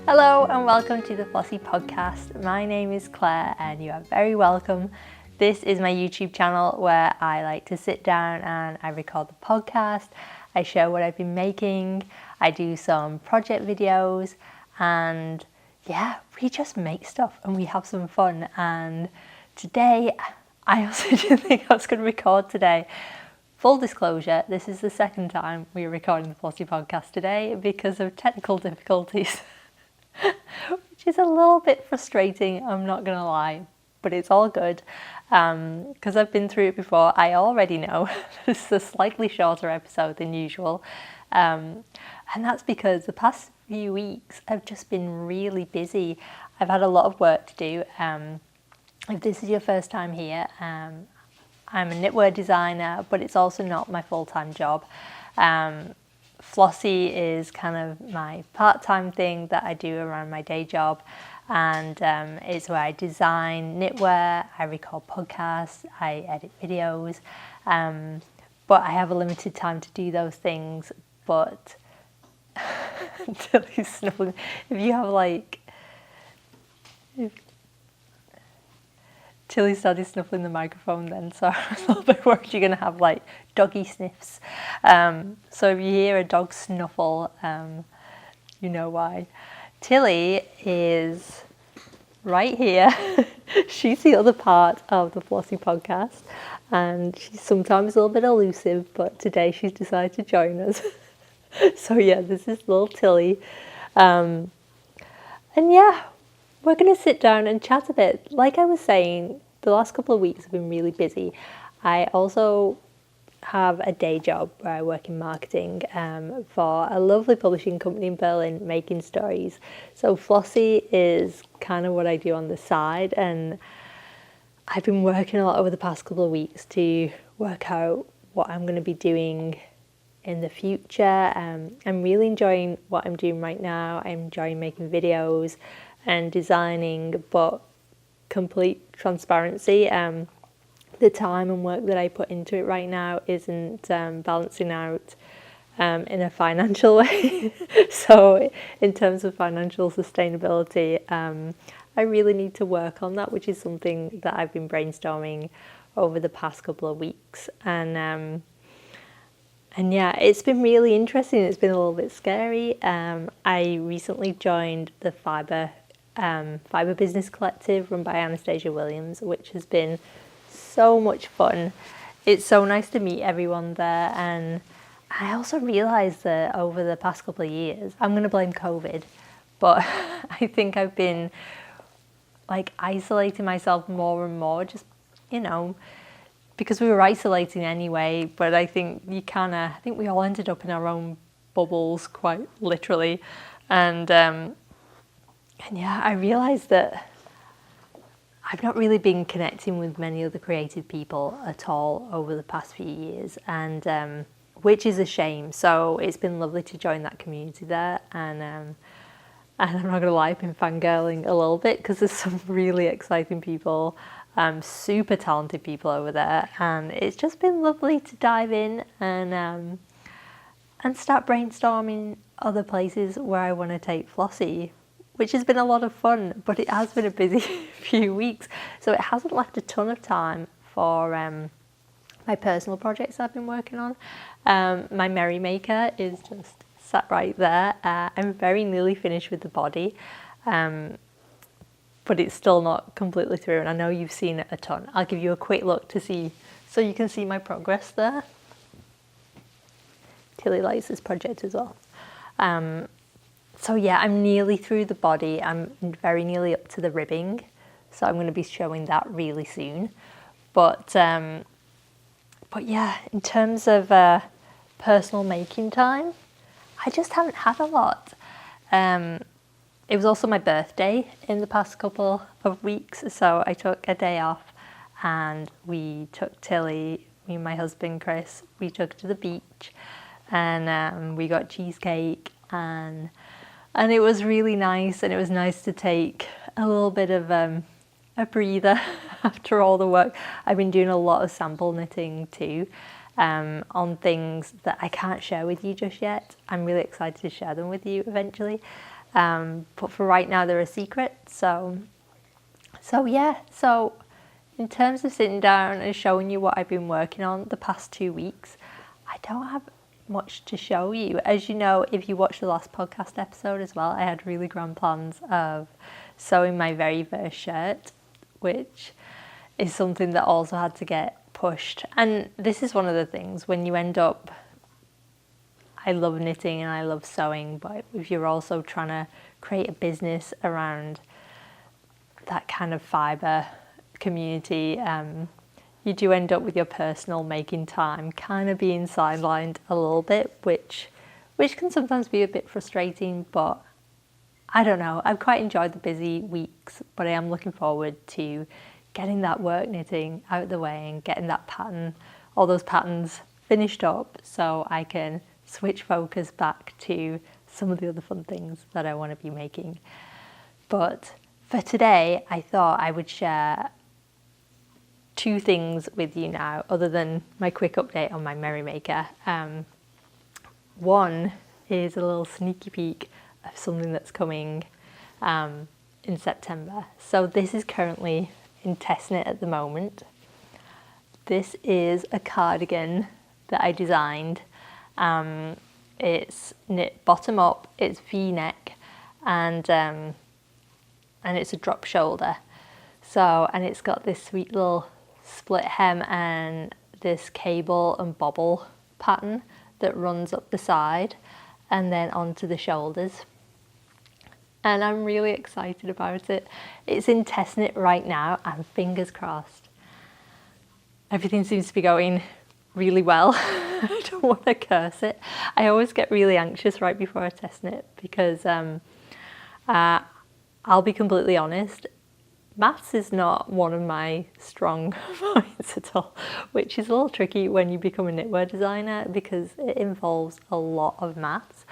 Hello and welcome to the Flossi podcast. My name is Claire and you are very welcome. This is my YouTube channel where I like to sit down and I record the podcast. I share what I've been making. I do some project videos and yeah, we just make stuff and we have some fun. And today, I also didn't think I was going to record today. Full disclosure, this is the second time we are recording the Flossi podcast today because of technical difficulties, which is a little bit frustrating, I'm not going to lie, but it's all good because I've been through it before. I already know this is a slightly shorter episode than usual, and that's because the past few weeks I've just been really busy. I've had a lot of work to do. If this is your first time here, I'm a knitwear designer, but it's also not my full-time job. Flossi is kind of my part-time thing that I do around my day job, and it's where I design knitwear, I record podcasts, I edit videos, but I have a limited time to do those things. But Tilly's snuffling. If you have Tilly started snuffling the microphone then, so I was a little bit worried you're going to have doggy sniffs. So if you hear a dog snuffle, you know why. Tilly is right here. She's the other part of the Flossi podcast, and she's sometimes a little bit elusive, but today she's decided to join us. So yeah, this is little Tilly. And yeah, we're going to sit down and chat a bit. Like I was saying, the last couple of weeks have been really busy. I also have a day job where I work in marketing for a lovely publishing company in Berlin making stories. So Flossi is kind of what I do on the side, and I've been working a lot over the past couple of weeks to work out what I'm going to be doing in the future. I'm really enjoying what I'm doing right now. I'm enjoying making videos and designing, but complete transparency, the time and work that I put into it right now isn't balancing out in a financial way. So in terms of financial sustainability, I really need to work on that, which is something that I've been brainstorming over the past couple of weeks. And yeah, it's been really interesting. It's been a little bit scary. I recently joined the Fibre Business Collective run by Anastasia Williams, which has been so much fun. It's so nice to meet everyone there, and I also realised that over the past couple of years, I'm going to blame COVID, but I think I've been isolating myself more and more, just, because we were isolating anyway, but I think I think we all ended up in our own bubbles quite literally, and yeah, I realised that I've not really been connecting with many other creative people at all over the past few years, and which is a shame. So it's been lovely to join that community there, and I'm not going to lie, I've been fangirling a little bit because there's some really exciting people, super talented people over there, and it's just been lovely to dive in and start brainstorming other places where I want to take Flossi, which has been a lot of fun, but it has been a busy few weeks, so it hasn't left a ton of time for my personal projects I've been working on. My Merrymaker is just sat right there. I'm very nearly finished with the body, but it's still not completely through, and I know you've seen it a ton. I'll give you a quick look to see, so you can see my progress there. Tilly likes this project as well. So yeah, I'm nearly through the body. I'm very nearly up to the ribbing, so I'm going to be showing that really soon. But yeah, in terms of personal making time, I just haven't had a lot. It was also my birthday in the past couple of weeks, so I took a day off and we took Tilly, me and my husband Chris, we took to the beach, and we got cheesecake, and it was really nice, and it was nice to take a little bit of a breather after all the work. I've been doing a lot of sample knitting too, on things that I can't share with you just yet. I'm really excited to share them with you eventually. But for right now, they're a secret. So in terms of sitting down and showing you what I've been working on the past 2 weeks, I don't have much to show you. As you know, if you watched the last podcast episode as well, I had really grand plans of sewing my very first shirt, which is something that also had to get pushed. And this is one of the things when you end up, I love knitting and I love sewing, but if you're also trying to create a business around that kind of fibre community, you do end up with your personal making time kind of being sidelined a little bit, which can sometimes be a bit frustrating, but I don't know. I've quite enjoyed the busy weeks, but I am looking forward to getting that work knitting out of the way and getting that pattern, all those patterns finished up so I can switch focus back to some of the other fun things that I want to be making. But for today, I thought I would share 2 things with you now, other than my quick update on my Merrymaker. One is a little sneaky peek of something that's coming in September. So this is currently in test knit at the moment. This is a cardigan that I designed. It's knit bottom up, it's V-neck, and it's a drop shoulder. So, and it's got this sweet little split hem and this cable and bobble pattern that runs up the side and then onto the shoulders. And I'm really excited about it. It's in test knit right now, and fingers crossed, everything seems to be going really well. I don't want to curse it. I always get really anxious right before I test knit because I'll be completely honest, maths is not one of my strong points at all, which is a little tricky when you become a knitwear designer because it involves a lot of maths.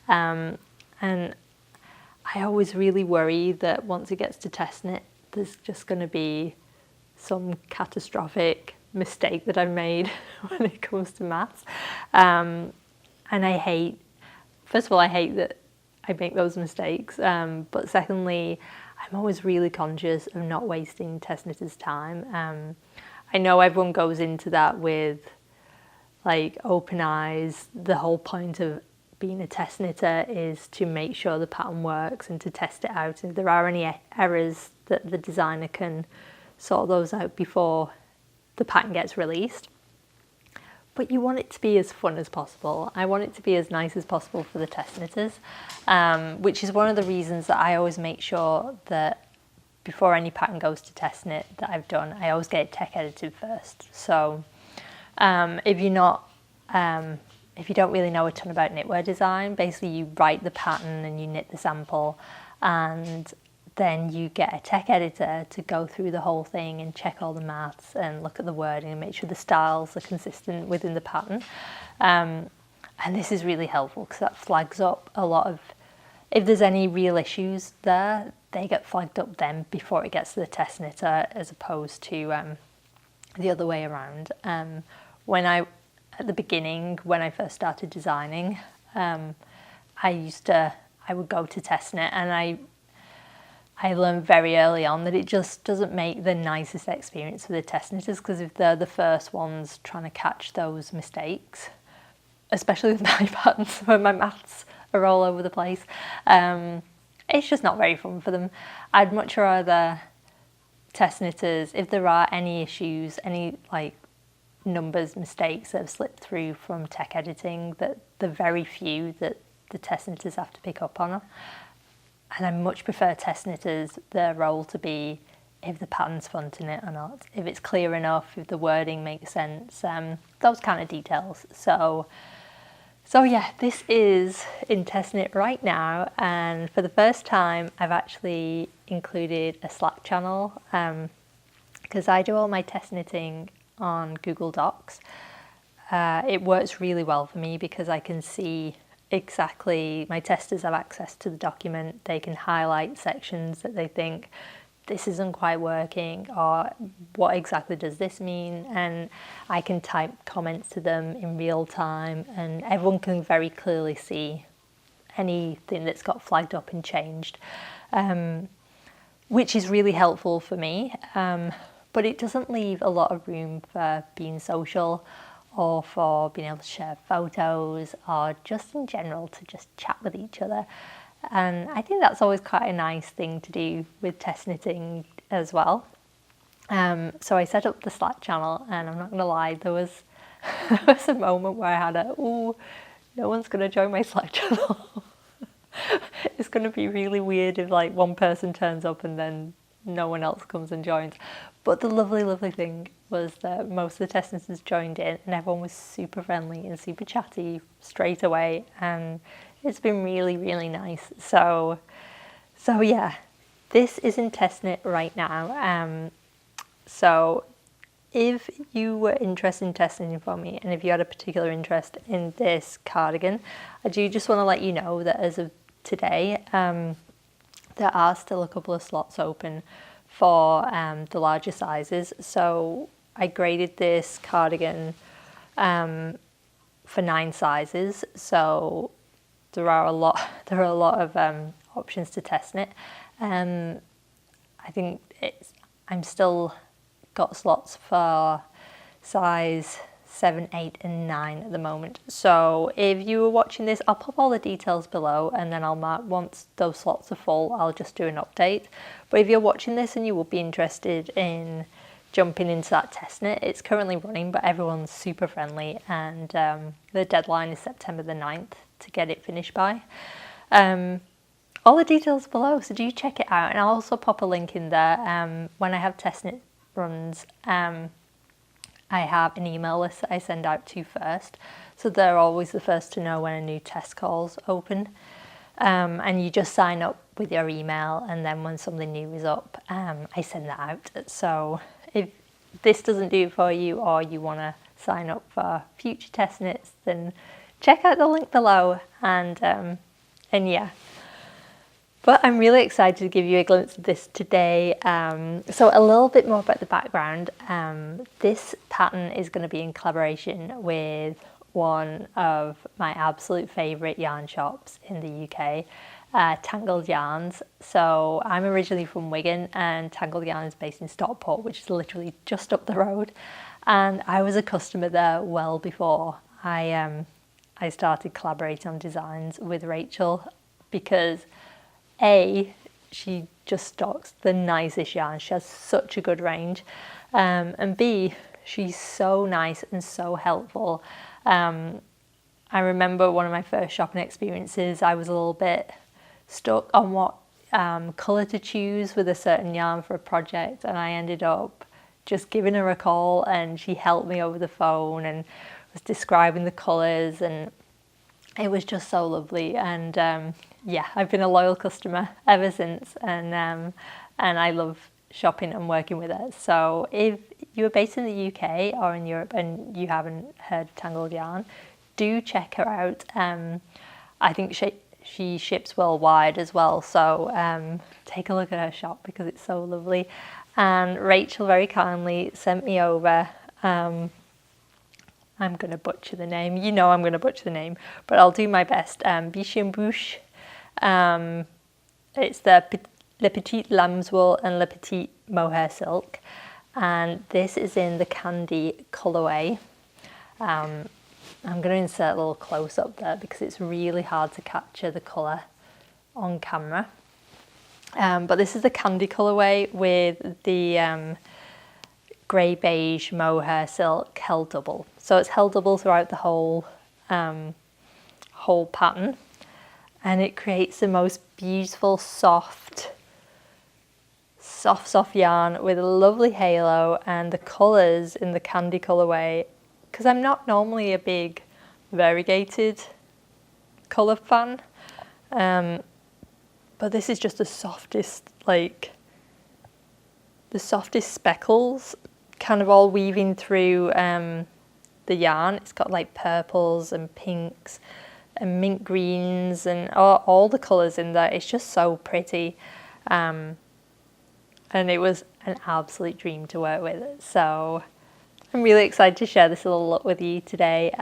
And I always really worry that once it gets to test knit, there's just going to be some catastrophic mistake that I've made when it comes to maths. And I hate, first of all, I hate that I make those mistakes. But secondly, I'm always really conscious of not wasting test knitters' time. I know everyone goes into that with like open eyes. The whole point of being a test knitter is to make sure the pattern works and to test it out. And if there are any errors, that the designer can sort those out before the pattern gets released. But you want it to be as fun as possible. I want it to be as nice as possible for the test knitters, which is one of the reasons that I always make sure that before any pattern goes to test knit that I've done, I always get it tech edited first. So if you don't really know a ton about knitwear design, basically you write the pattern and you knit the sample, and then you get a tech editor to go through the whole thing and check all the maths and look at the wording and make sure the styles are consistent within the pattern. And this is really helpful because that flags up a lot of, if there's any real issues there, they get flagged up then before it gets to the test knitter, as opposed to the other way around. At the beginning, when I first started designing, I would go to test knit, and I learned very early on that it just doesn't make the nicest experience for the test knitters, because if they're the first ones trying to catch those mistakes, especially with my patterns when my maths are all over the place, it's just not very fun for them. I'd much rather test knitters, if there are any issues, any like numbers, mistakes that have slipped through from tech editing, that the very few that the test knitters have to pick up on. And I much prefer test knitters, their role to be if the pattern's fun to knit or not, if it's clear enough, if the wording makes sense, those kind of details. So yeah, this is in test knit right now, and for the first time I've actually included a Slack channel, because I do all my test knitting on Google Docs. It works really well for me because I can see exactly, my testers have access to the document. They can highlight sections that they think this isn't quite working, or what exactly does this mean, and I can type comments to them in real time, and everyone can very clearly see anything that's got flagged up and changed, which is really helpful for me. But it doesn't leave a lot of room for being social or for being able to share photos or just in general to just chat with each other. And I think that's always quite a nice thing to do with test knitting as well. So I set up the Slack channel, and I'm not going to lie, there was a moment where I had no one's going to join my Slack channel. It's going to be really weird if like one person turns up and then no one else comes and joins. But the lovely thing was that most of the test knitters joined in, and everyone was super friendly and super chatty straight away, and it's been really nice. So yeah, this is in test knit right now. So if you were interested in test knitting for me, and if you had a particular interest in this cardigan, I do just want to let you know that as of today, there are still a couple of slots open for the larger sizes. So I graded this cardigan for 9 sizes. So there are a lot of options to test knit. I think I'm still got slots for size 7, 8 and 9 at the moment. So if you were watching this, I'll pop all the details below, and then I'll mark once those slots are full, I'll just do an update. But if you're watching this and you will be interested in jumping into that test knit, it's currently running, but everyone's super friendly, and the deadline is September the 9th to get it finished by. All the details below, so do check it out, and I'll also pop a link in there. When I have test knit runs, I have an email list that I send out to first, so they're always the first to know when a new test call's open, and you just sign up with your email, and then when something new is up, I send that out. So if this doesn't do it for you, or you want to sign up for future test knits, then check out the link below, and yeah. But I'm really excited to give you a glimpse of this today. So a little bit more about the background. This pattern is going to be in collaboration with one of my absolute favourite yarn shops in the UK, Tangled Yarns. So I'm originally from Wigan, and Tangled Yarn is based in Stockport, which is literally just up the road. And I was a customer there well before I started collaborating on designs with Rachel, because she just stocks the nicest yarn. She has such a good range, and B, she's so nice and so helpful. I remember one of my first shopping experiences, I was a little bit stuck on what colour to choose with a certain yarn for a project, and I ended up just giving her a call, and she helped me over the phone and was describing the colours, and it was just so lovely. And yeah, I've been a loyal customer ever since, and I love shopping and working with her. So if you're based in the UK or in Europe and you haven't heard of Tangled Yarn, do check her out. I think she ships worldwide as well, so take a look at her shop because it's so lovely. And Rachel very kindly sent me over, I'm going to butcher the name, I'm going to butcher the name, but I'll do my best. Bichambouche. It's the Le Petit Lambswool and Le Petit Mohair Silk, and this is in the Candy colourway. I'm going to insert a little close-up there because it's really hard to capture the colour on camera. But this is the Candy colourway with the grey beige mohair silk held double. So it's held double throughout the whole pattern, and it creates the most beautiful soft yarn with a lovely halo. And the colours in the Candy colourway, because I'm not normally a big variegated colour fan, but this is just the softest speckles kind of all weaving through the yarn. It's got like purples and pinks and mint greens and all the colours in there. It's just so pretty, and it was an absolute dream to work with. So I'm really excited to share this little look with you today.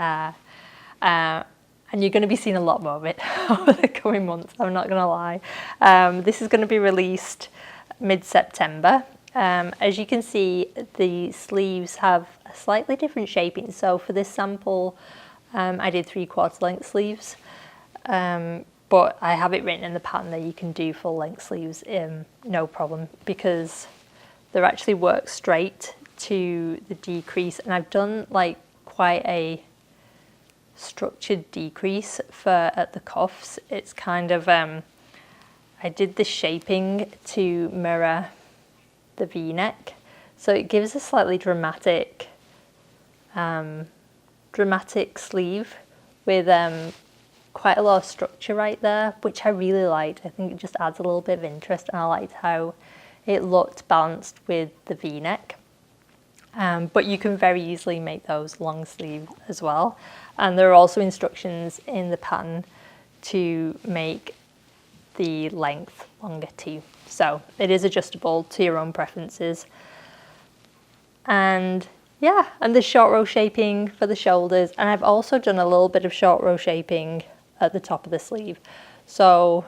And you're going to be seeing a lot more of it over the coming months, I'm not going to lie. This is going to be released mid-September. As you can see, the sleeves have a slightly different shaping. So for this sample, I did 3/4 length sleeves. But I have it written in the pattern that you can do full length sleeves, no problem, because they're actually work straight to the decrease. And I've done like quite a structured decrease at the cuffs. It's kind of, I did the shaping to mirror the V-neck. So it gives a slightly dramatic sleeve with quite a lot of structure right there, which I really liked. I think it just adds a little bit of interest, and I liked how it looked balanced with the V-neck. But you can very easily make those long sleeve as well. And there are also instructions in the pattern to make the length longer too. So it is adjustable to your own preferences. And yeah, and the short row shaping for the shoulders. And I've also done a little bit of short row shaping at the top of the sleeve. So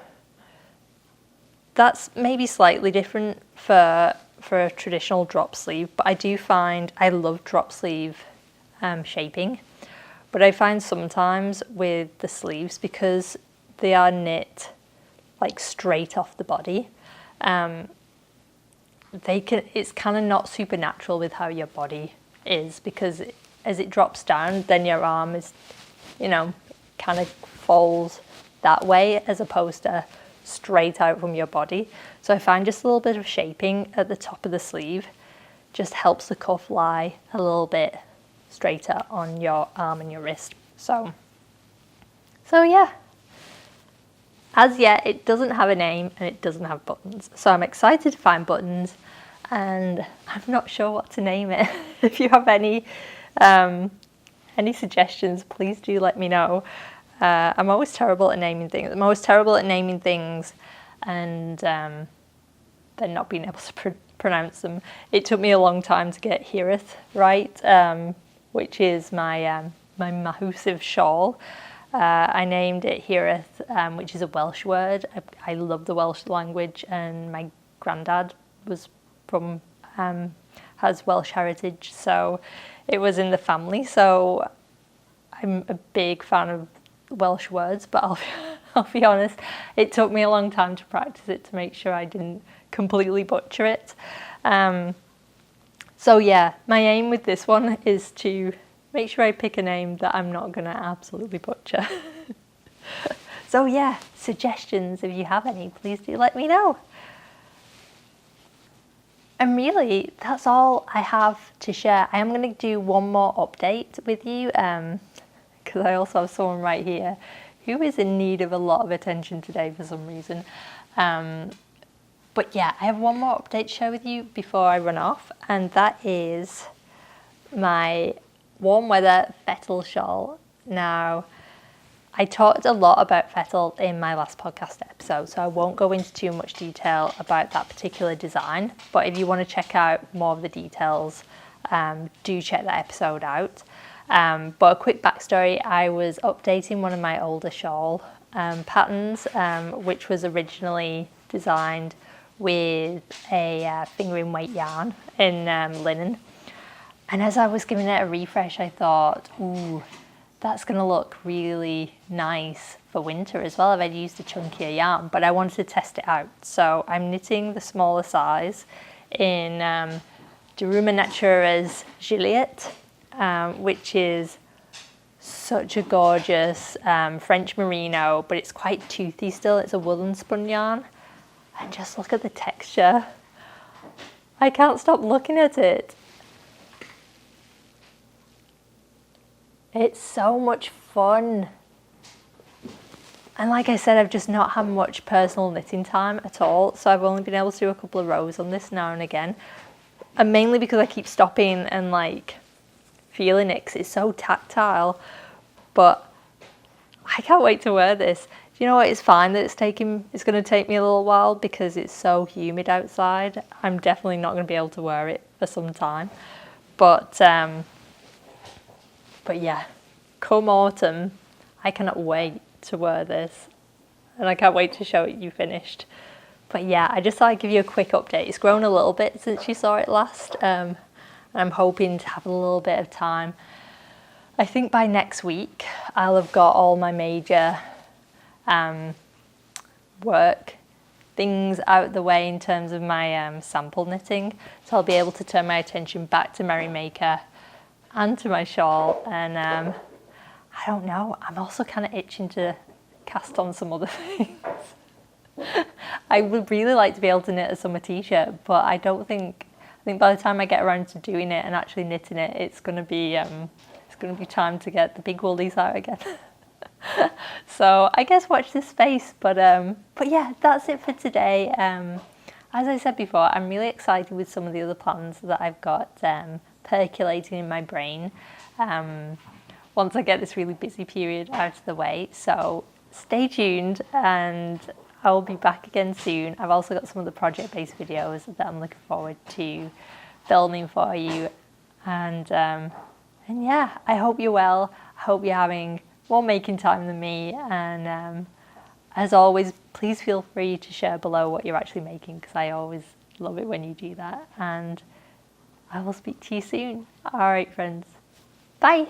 that's maybe slightly different for a traditional drop sleeve, but I do find I love drop sleeve shaping. But I find sometimes with the sleeves, because they are knit like straight off the body, it's kind of not super natural with how your body is, because as it drops down, then your arm is, kind of folds that way as opposed to straight out from your body. So I find just a little bit of shaping at the top of the sleeve just helps the cuff lie a little bit straighter on your arm and your wrist. So yeah. As yet, it doesn't have a name and it doesn't have buttons. So I'm excited to find buttons, and I'm not sure what to name it. If you have any suggestions, please do let me know. I'm always terrible at naming things. I'm always terrible at naming things and then not being able to pronounce them. It took me a long time to get Hirith right, which is my Mahusive shawl. I named it Hirith, which is a Welsh word. I love the Welsh language, and my granddad was has Welsh heritage, so it was in the family. So I'm a big fan of Welsh words, but I'll be honest, it took me a long time to practice it to make sure I didn't completely butcher it. So yeah, my aim with this one is to make sure I pick a name that I'm not gonna absolutely butcher. So yeah, suggestions, if you have any, please do let me know. And really, that's all I have to share. I am going to do one more update with you, because I also have someone right here who is in need of a lot of attention today for some reason. But yeah, I have one more update to share with you before I run off, and that is my warm weather Fettle shawl. Now, I talked a lot about Fettle in my last podcast episode, so I won't go into too much detail about that particular design. But if you want to check out more of the details, do check that episode out. But a quick backstory, I was updating one of my older shawl patterns, which was originally designed with a fingering weight yarn in linen. And as I was giving it a refresh, I thought, ooh, that's going to look really nice for winter as well if I'd used a chunkier yarn, but I wanted to test it out. So I'm knitting the smaller size in Daruma Natura's Juliet, which is such a gorgeous French merino, but it's quite toothy still. It's a woolen spun yarn. And just look at the texture. I can't stop looking at it. It's so much fun. And like I said, I've just not had much personal knitting time at all. So I've only been able to do a couple of rows on this now and again. And mainly because I keep stopping and like feeling it, because it's so tactile. But I can't wait to wear this. Do you know what? It's fine that it's going to take me a little while because it's so humid outside. I'm definitely not going to be able to wear it for some time. But yeah, come autumn, I cannot wait to wear this, and I can't wait to show it you finished. But yeah, I just thought I'd give you a quick update. It's grown a little bit since you saw it last, and I'm hoping to have a little bit of time. I think by next week I'll have got all my major work things out the way in terms of my sample knitting, so I'll be able to turn my attention back to Merrymaker and to my shawl. And I don't know, I'm also kind of itching to cast on some other things. I would really like to be able to knit a summer t-shirt, but I think by the time I get around to doing it and actually knitting it, it's going to be time to get the big woolies out again. So I guess watch this space. But yeah, that's it for today. As I said before, I'm really excited with some of the other plans that I've got percolating in my brain once I get this really busy period out of the way. So stay tuned, and I'll be back again soon. I've also got some of the project-based videos that I'm looking forward to filming for you. And yeah, I hope you're well. I hope you're having more making time than me. And as always, please feel free to share below what you're actually making, because I always love it when you do that. And I will speak to you soon. All right, friends. Bye.